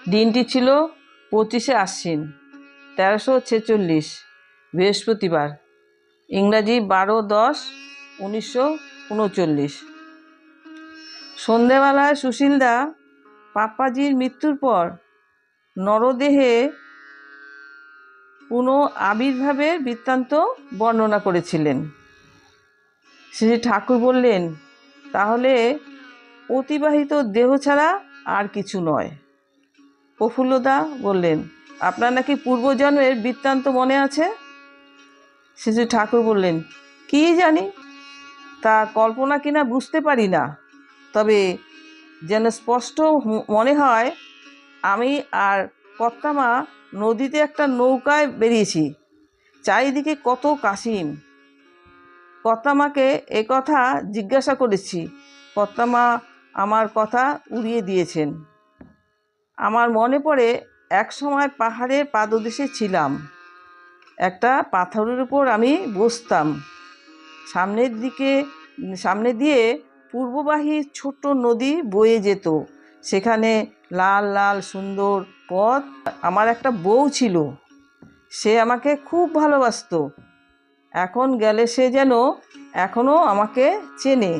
দিনটি ছিল 25শে আশ্বিন 1346 বৃহস্পতিবার, ইংরাজি 12/10/1939। সন্ধেবেলায় সুশীলদা পাপ্পাজির মৃত্যুর পর নরদেহে পুনঃ আবির্ভাবের বৃত্তান্ত বর্ণনা করেছিলেন। শ্রী ঠাকুর বললেন, তাহলে অতিবাহিত দেহ ছাড়া আর কিছু নয়। প্রফুল্লদা বললেন, আপনার নাকি পূর্বজন্মের বৃত্তান্ত মনে আছে? শ্রী ঠাকুর বললেন, কি জানি, তা কল্পনা কিনা বুঝতে পারি না, তবে যেন স্পষ্ট মনে হয় আমি আর কর্তামা নদীতে একটা নৌকায় বেরিয়েছি, চারিদিকে কত কাশিম। কর্তামাকে এ কথা জিজ্ঞাসা করেছি, কর্তামা আমার কথা উড়িয়ে দিয়েছেন। আমার মনে পড়ে এক সময় পাহাড়ের পাদদেশে ছিলাম, একটা পাথরের উপর আমি বসতাম, সামনে দিয়ে পূর্ববাহী ছোট্ট নদী বয়ে যেত, সেখানে লাল লাল সুন্দর পথ। আমার একটা বউ ছিল, সে আমাকে খুব ভালোবাসতো। এখন গেলে সে যেন এখনও আমাকে চেনে।